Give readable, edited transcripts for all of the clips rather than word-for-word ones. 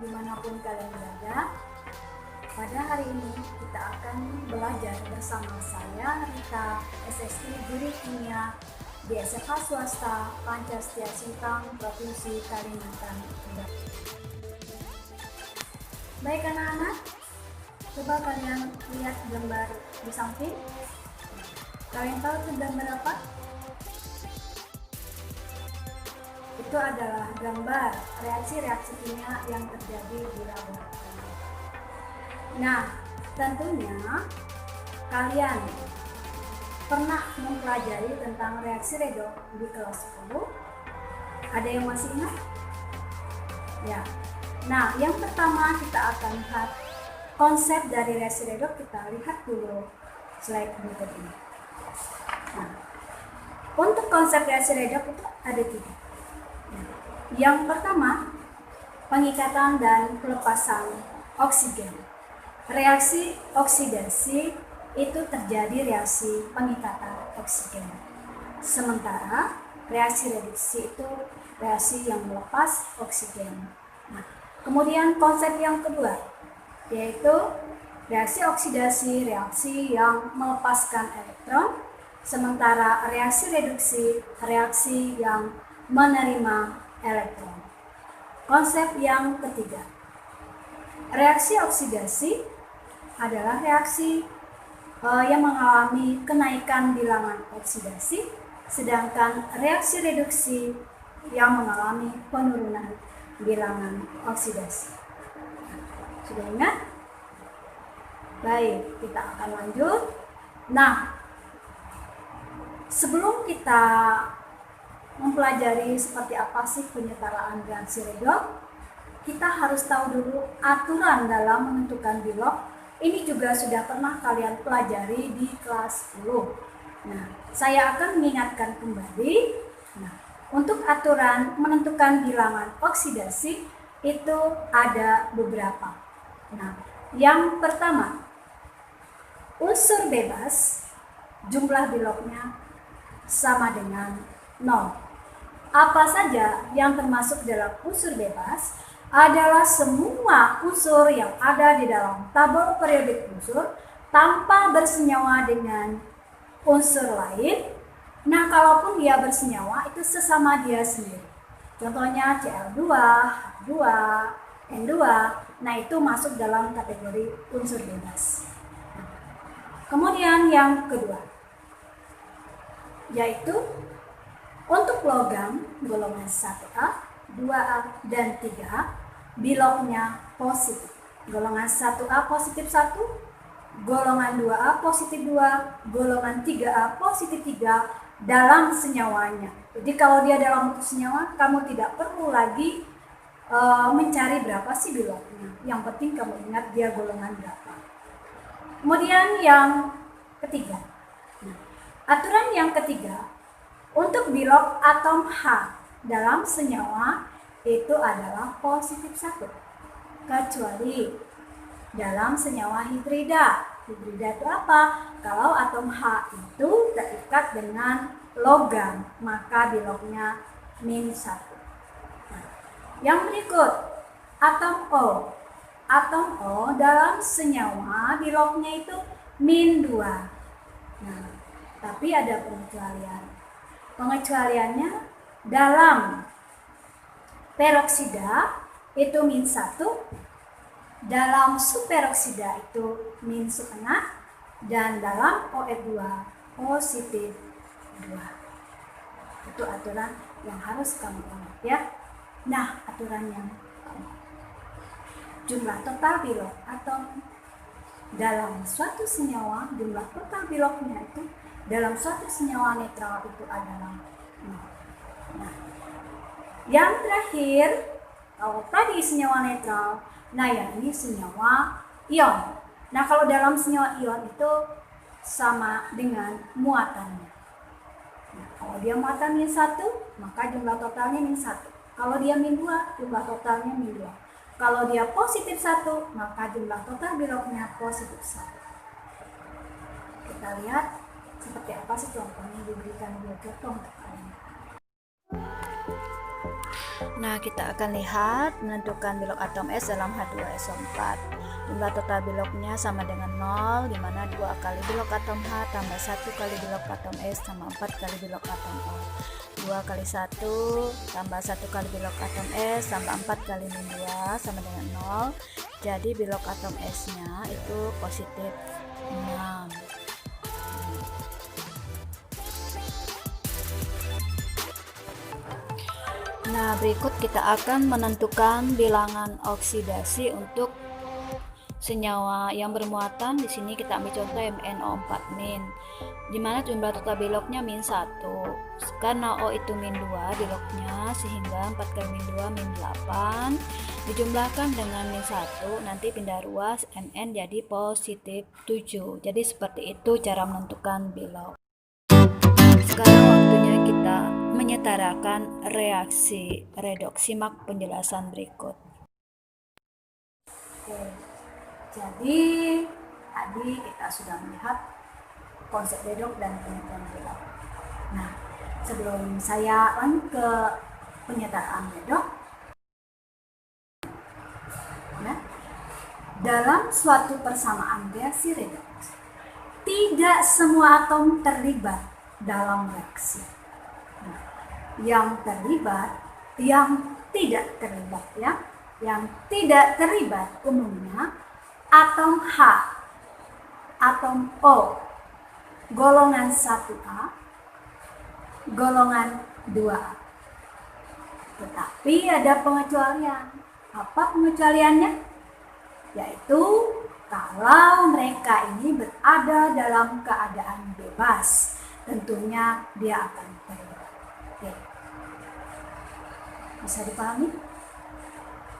dimanapun kalian berada. Pada hari ini kita akan belajar bersama saya, Rita, SSI Guru Kimia di SMA Swasta Pancastia Sintang, Provinsi Kalimantan Barat. Baik anak-anak, coba kalian lihat gambar di samping. Kalian tahu itu gambar apa? Itu adalah gambar reaksi-reaksi kimia yang terjadi di laboratorium. Nah, tentunya kalian pernah mempelajari tentang reaksi redoks di kelas 10. Ada yang masih ingat? Ya. Nah, yang pertama kita akan lihat konsep dari reaksi redoks. Kita lihat dulu slide berikut ini. Nah, untuk konsep reaksi redoks itu ada 3. Yang pertama, pengikatan dan pelepasan oksigen. Reaksi oksidasi itu terjadi reaksi pengikatan oksigen. Sementara reaksi reduksi itu reaksi yang melepas oksigen. Nah, kemudian konsep yang kedua yaitu reaksi oksidasi, reaksi yang melepaskan elektron. Sementara reaksi reduksi, reaksi yang menerima elektron. Konsep yang ketiga, reaksi oksidasi adalah reaksi yang mengalami kenaikan bilangan oksidasi, sedangkan reaksi reduksi yang mengalami penurunan bilangan oksidasi. Sudah ingat? Baik, kita akan lanjut. Nah, sebelum kita mempelajari seperti apa sih penyetaraan reaksi redoks, kita harus tahu dulu aturan dalam menentukan bilok. Ini juga sudah pernah kalian pelajari di kelas 10. Nah, saya akan mengingatkan kembali. Nah, untuk aturan menentukan bilangan oksidasi itu ada beberapa. Nah, yang pertama, unsur bebas jumlah biloknya sama dengan 0. Apa saja yang termasuk dalam unsur bebas adalah semua unsur yang ada di dalam tabel periodik unsur tanpa bersenyawa dengan unsur lain. Nah, kalaupun dia bersenyawa itu sesama dia sendiri. Contohnya Cl2, H2, N2. Nah, itu masuk dalam kategori unsur bebas. Kemudian yang kedua yaitu untuk logam golongan 1A, 2A, dan 3, biloknya positif. Golongan 1A positif 1, golongan 2A positif 2, golongan 3A positif 3 dalam senyawanya. Jadi kalau dia dalam bentuk senyawa, kamu tidak perlu lagi mencari berapa sih biloknya. Yang penting kamu ingat dia golongan berapa. Kemudian yang ketiga. Aturan yang ketiga, untuk bilok atom H dalam senyawa itu adalah positif 1. Kecuali dalam senyawa hidrida. Hidrida itu apa? Kalau atom H itu terikat dengan logam, maka biloknya -1. Nah, yang berikut, atom O. Atom O dalam senyawa biloknya itu -2. Nah, tapi ada pengecualian. Pengecualiannya dalam peroksida itu -1, dalam superoksida itu -1, dan dalam OF2 positif 2. Itu aturan yang harus kamu ingat ya. Nah, aturan yang jumlah total bilok atau dalam suatu senyawa, jumlah total biloknya itu dalam suatu senyawa netral itu adalah 0. Nah, yang terakhir, kalau tadi senyawa netral, nah yang ini senyawa ion. Nah, kalau dalam senyawa ion itu sama dengan muatannya. Nah, kalau dia muatan -1, maka jumlah totalnya -1. Kalau dia -2, jumlah totalnya -2. Kalau dia positif 1, maka jumlah total biloknya positif 1. Kita lihat seperti apa sih contohnya diberikan 2 contoh untuk kalian. Nah, kita akan lihat menentukan bilok atom S dalam H2SO4. Jumlah total biloknya sama dengan 0, di mana 2 kali bilok atom H tambah 1 kali bilok atom S sama 4 kali bilok atom O. 2 kali 1 tambah 1 kali bilok atom S tambah 4 kali min 2 sama dengan 0. Jadi bilok atom S-nya itu positif 6. Nah, berikut kita akan menentukan bilangan oksidasi untuk senyawa yang bermuatan. Di sini kita ambil contoh MnO4-, di mana jumlah total biloknya min 1. Karena O itu min 2 biloknya, sehingga 4 kali min 2 min 8 dijumlahkan dengan min 1, nanti pindah ruas, Mn jadi positif 7. Jadi seperti itu cara menentukan bilok. Sekarang waktunya kita menyetarakan reaksi redoks. Simak penjelasan berikut. Oke, jadi tadi kita sudah melihat konsep redoks dan penentuan bilok. Nah, sebelum saya lanjut ke penyetaraan redoks, ya, dalam suatu persamaan reaksi redoks, tidak semua atom terlibat dalam reaksi. Nah, yang terlibat, yang tidak terlibat, ya. Yang tidak terlibat umumnya atom H, atom O, golongan 1A, golongan 2A. Tetapi ada pengecualian. Apa pengecualiannya? Yaitu kalau mereka ini berada dalam keadaan bebas, tentunya dia akan terlibat. Oke. Bisa dipahami?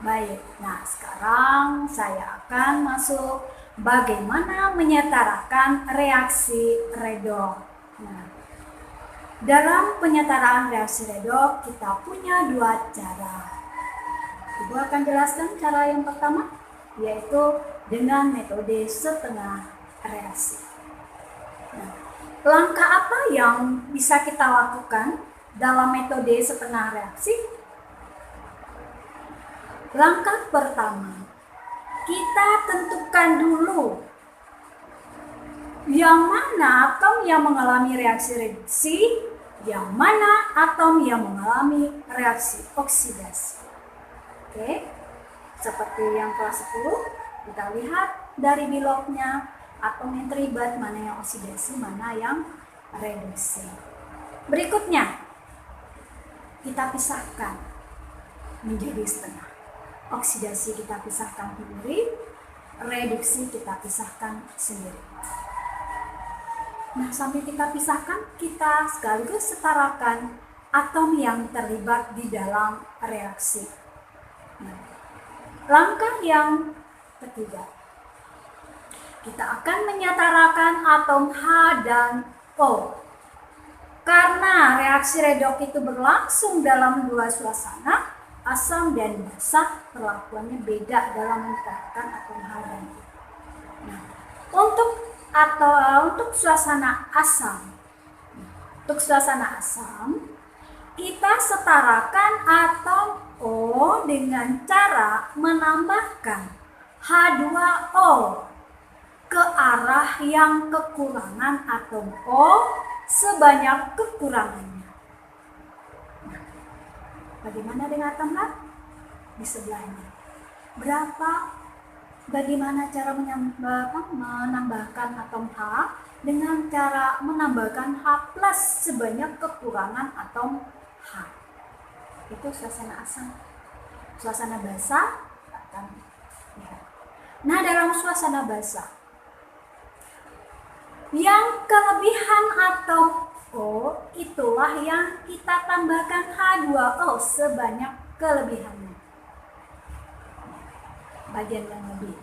Baik, nah sekarang saya akan masuk bagaimana menyetarakan reaksi redoks. Nah, dalam penyetaraan reaksi redoks kita punya dua cara. Ibu akan jelaskan cara yang pertama, yaitu dengan metode setengah reaksi. Nah, langkah apa yang bisa kita lakukan dalam metode setengah reaksi? Langkah pertama, kita tentukan dulu yang mana atom yang mengalami reaksi reduksi, yang mana atom yang mengalami reaksi oksidasi. Oke, seperti yang kelas 10, kita lihat dari biloknya, atom yang terlibat, mana yang oksidasi, mana yang reduksi. Berikutnya, kita pisahkan menjadi setengah. Oksidasi kita pisahkan sendiri, reduksi kita pisahkan sendiri. Nah, sambil kita pisahkan, kita sekaligus setarakan atom yang terlibat di dalam reaksi. Nah, langkah yang ketiga, kita akan menyetarakan atom H dan O. Karena reaksi redoks itu berlangsung dalam dua suasana, asam dan basah, perlakuannya beda dalam menyetarakan atom H dan O. Nah, untuk suasana asam, kita setarakan atom O dengan cara menambahkan H2O ke arah yang kekurangan atom O sebanyak kekurangannya. Bagaimana dengan atom H? Di sebelahnya. Bagaimana cara menambahkan atom H? Dengan cara menambahkan H plus sebanyak kekurangan atom H. Itu suasana asam. Suasana basah akan lihat. Nah, dalam suasana basah, yang kelebihan atom O itulah yang kita tambahkan H2O sebanyak kelebihannya. Bagian yang lebih.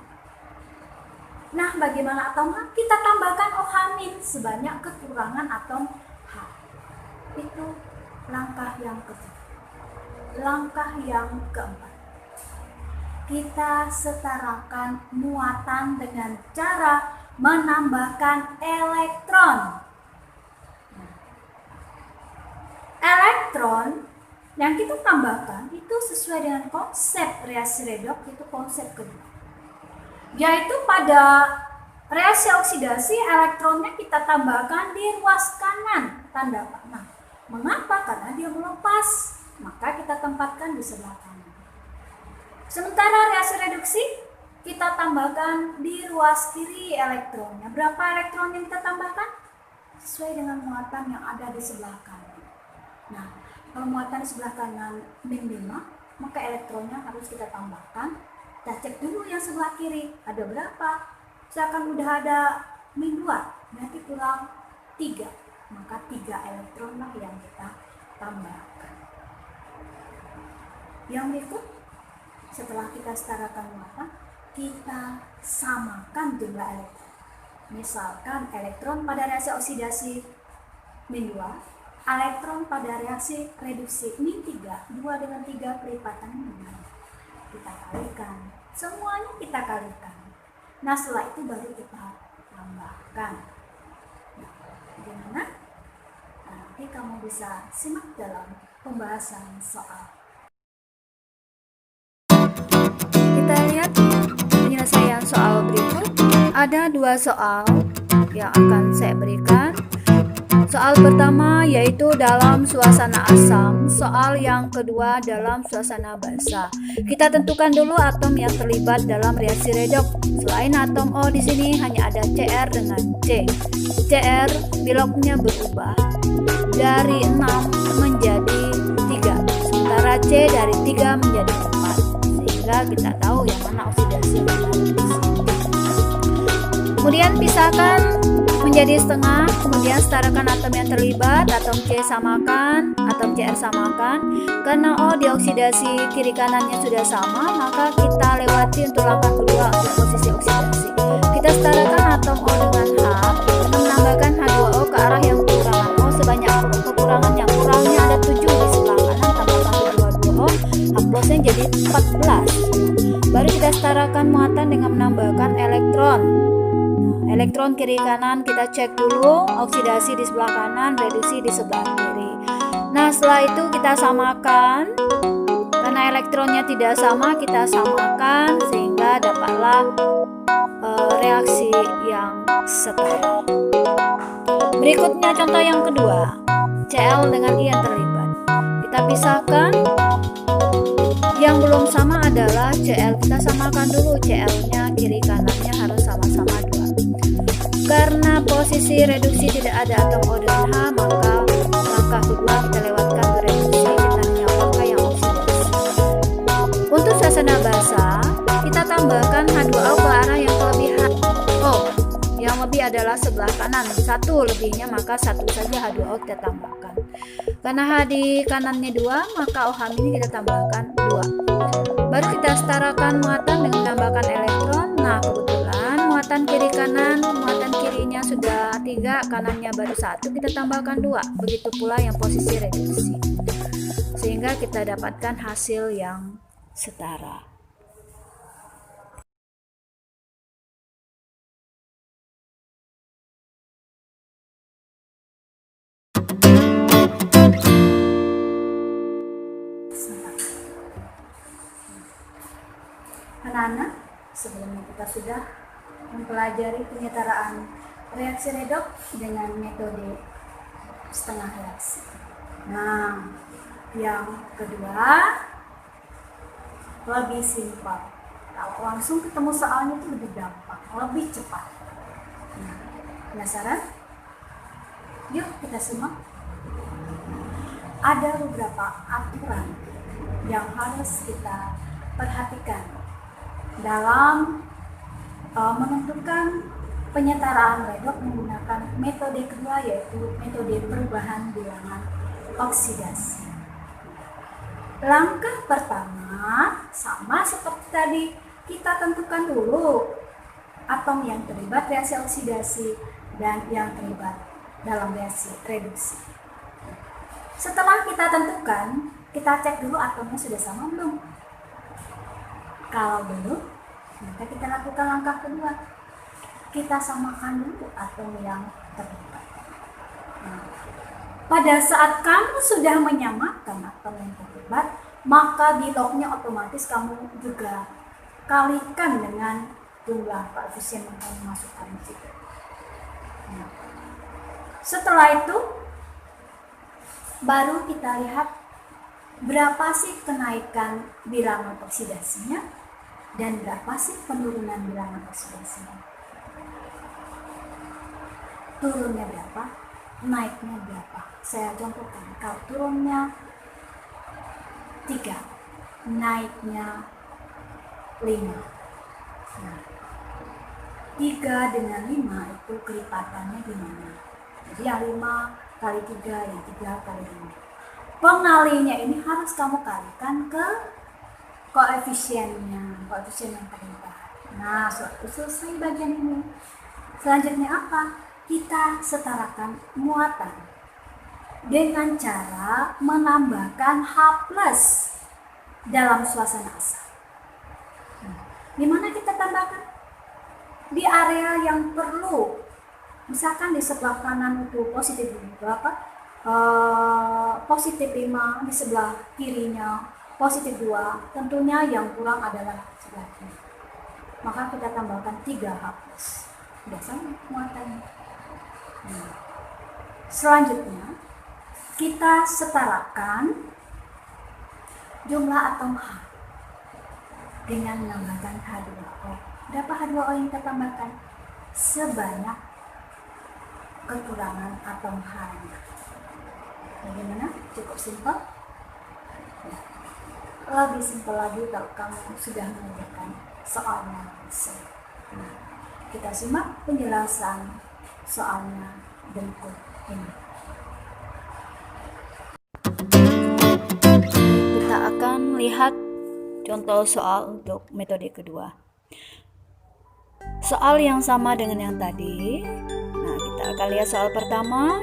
Nah, bagaimana atom H? Kita tambahkan OH- sebanyak kekurangan atom H. Itu langkah yang ketiga. Langkah yang keempat, kita setarakan muatan dengan cara menambahkan elektron. Elektron Yang kita tambahkan itu sesuai dengan konsep reaksi redoks, itu konsep kedua. Yaitu pada reaksi oksidasi elektronnya kita tambahkan di ruas kanan, tanda panah. Mengapa? Karena dia melepas, maka kita tempatkan di sebelah kanan. Sementara reaksi reduksi kita tambahkan di ruas kiri elektronnya. Berapa elektron yang kita tambahkan? Sesuai dengan muatan yang ada di sebelah kanan. Nah, kalau muatan di sebelah kanan min 5, maka elektronnya harus kita tambahkan. Kita cek dulu yang sebelah kiri, ada berapa? Misalkan udah ada min 2, berarti kurang 3. Maka 3 elektron lah yang kita tambahkan. Yang berikut, setelah kita setarakan muatan, kita samakan jumlah elektron. Misalkan elektron pada reaksi oksidasi min 2, elektron pada reaksi reduksi min 3, 2 dengan 3 kelipatannya min 2. Kita kalikan, semuanya kita kalikan. Nah, setelah itu baru kita tambahkan. Nah, bagaimana? Nanti kamu bisa simak dalam pembahasan soal. Kita lihat penyelesaian soal berikut. Ada 2 soal yang akan saya berikan. Soal pertama yaitu dalam suasana asam, soal yang kedua dalam suasana basa. Kita tentukan dulu atom yang terlibat dalam reaksi redoks. Selain atom O di sini hanya ada Cr dengan C. Cr biloknya berubah dari 6 menjadi 3, sementara C dari 3 menjadi 4. Sehingga kita tahu yang mana oksidasi yang mana reduksi. Kemudian pisahkan menjadi setengah, kemudian setarakan atom yang terlibat, atom C samakan, atom Cr samakan. Karena O dioksidasi kiri kanannya sudah sama, maka kita lewati untuk langkah kedua untuk posisi oksidasi. Kita setarakan atom O dengan H, dan menambahkan H2O ke arah yang kekurangan O sebanyak kekurangan yang kurangnya ada 7 di sebelah kanan, tambahkan H2O, H+nya jadi 14. Baru kita setarakan muatan dengan menambahkan elektron. Elektron kiri kanan kita cek dulu, oksidasi di sebelah kanan, reduksi di sebelah kiri. Nah, setelah itu kita samakan. Karena elektronnya tidak sama, kita samakan sehingga dapatlah reaksi yang setara. Berikutnya contoh yang kedua, Cl dengan I yang terlibat. Kita pisahkan. Yang belum sama adalah Cl. Kita samakan dulu, Cl-nya kiri kanannya harus sama-sama 2. Karena posisi reduksi tidak ada atom O dengan H, maka langkah kedua kita lewatkan ke reduksi, kita hanya langkah yang oksidasi. Untuk suasana basa, kita tambahkan H2O ke arah yang kelebihan O. Yang lebih adalah sebelah kanan, 1 lebihnya maka 1 saja H2O kita tambahkan. Karena H di kanannya 2, maka OH ini kita tambahkan 2. Baru kita setarakan muatan dengan menambahkan elektron. Nah, kebetulan muatan kiri kanan, muatan kirinya sudah 3, kanannya baru 1, kita tambahkan 2. Begitu pula yang posisi reduksi. Sehingga kita dapatkan hasil yang setara. Anak-anak, sebelumnya kita sudah mempelajari penyetaraan reaksi redoks dengan metode setengah reaksi. Nah, yang kedua lebih simpel. Kalau langsung ketemu soalnya itu lebih gampang, lebih cepat. Nah, penasaran? Yuk kita simak. Ada beberapa aturan yang harus kita perhatikan dalam menentukan penyetaraan redoks menggunakan metode kedua, yaitu metode perubahan bilangan oksidasi. Langkah pertama sama seperti tadi, kita tentukan dulu atom yang terlibat reaksi oksidasi dan yang terlibat dalam reaksi reduksi. Setelah kita tentukan, kita cek dulu atomnya sudah sama belum. Kalau belum, maka kita lakukan langkah kedua. Kita samakan dulu atom yang terlibat. Nah, Pada saat kamu sudah menyamakan atom yang terlibat, maka bilognya otomatis kamu juga kalikan dengan jumlah koefisien yang kamu masukkan di situ. Nah, setelah itu baru kita lihat berapa sih kenaikan bilangan oksidasinya dan berapa sih penurunan bilangan oksidasinya. Turunnya berapa, naiknya berapa. Saya contohkan, kalau turunnya 3, naiknya 5. Nah, 3 dengan 5 itu kelipatannya gimana? Jadi yang 5 kali 3, yang 3 kali 5. Pengalinya ini harus kamu kalikan ke koefisiennya, koefisien yang terlibat. Nah, selesai bagian ini. Selanjutnya apa? Kita setarakan muatan dengan cara menambahkan H+ dalam suasana asal. Di mana kita tambahkan? Di area yang perlu. Misalkan di sebelah kanan itu positif berapa? Positif 5, di sebelah kirinya positif 2. Tentunya yang kurang adalah sebelah kiri. Maka kita tambahkan 3H+. Sudah sama muatannya. Selanjutnya kita setarakan jumlah atom H dengan menambahkan H2O. Berapa H2O yang kita tambahkan? Sebanyak kekurangan atom H-nya. Bagaimana? Cukup simpel? Ya. Lebih simpel lagi kalau kamu sudah mengerjakan soalnya. Nah, kita simak penjelasan soalnya berikut ini. Kita akan lihat contoh soal untuk metode kedua. Soal yang sama dengan yang tadi. Nah, kita akan lihat soal pertama.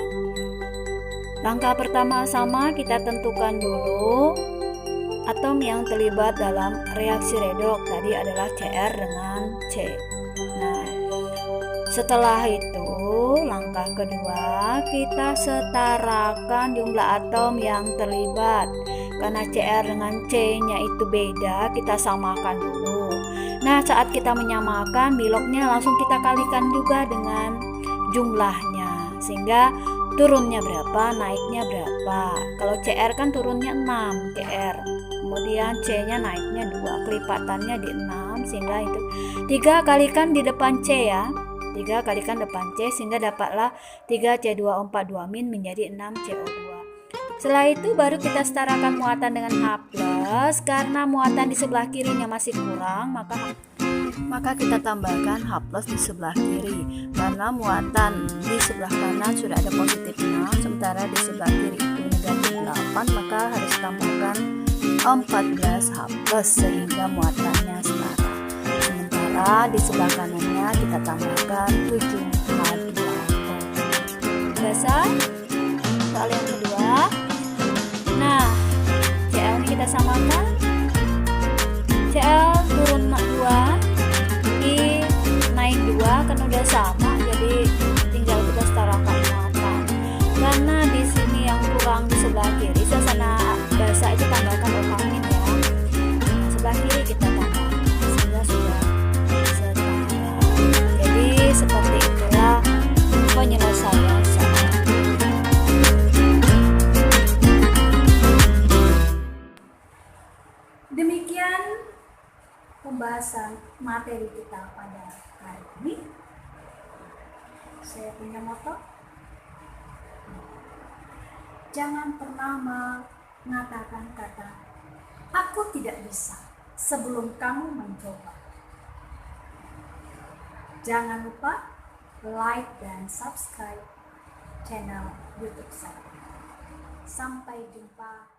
Langkah pertama sama, kita tentukan dulu atom yang terlibat dalam reaksi redoks. Tadi adalah Cr dengan C. Nah, setelah itu langkah kedua, kita setarakan jumlah atom yang terlibat. Karena Cr dengan C-nya itu beda, kita samakan dulu. Nah, saat kita menyamakan, bilognya langsung kita kalikan juga dengan jumlahnya. Sehingga turunnya berapa, naiknya berapa. Kalau Cr kan turunnya 6 Cr. Kemudian C-nya naiknya 2, kelipatannya di 6, sehingga itu 3 kalikan di depan C ya. 3 kalikan depan C sehingga dapatlah 3C2O42- menjadi 6CO2. Setelah itu baru kita setarakan muatan dengan H+. Karena muatan di sebelah kirinya masih kurang, maka kita tambahkan H+ di sebelah kiri. Karena muatan di sebelah kanan sudah ada positif 6, sementara di sebelah kiri itu negatif 8, maka harus tambahkan 14H+ sehingga muatannya setara. Sementara di sebelah kanannya kita tambahkan 7H2O. Selesai soal yang kedua. Nah, Cl ini kita samakan. Cl turun 2, I naik 2, kan udah sama, jadi tinggal kita setarakan muatan. Karena di sini yang kurang di sebelah kiri, suasana basah itu tambahkan OH- ya. Nah, sebelah kiri kita tambah sehingga sudah setara. Jadi seperti itulah penyelesaian soal. Demikian pembahasan materi kita pada hari ini. Saya punya moto, jangan pernah mengatakan kata aku tidak bisa sebelum kamu mencoba. Jangan lupa like dan subscribe channel YouTube saya. Sampai jumpa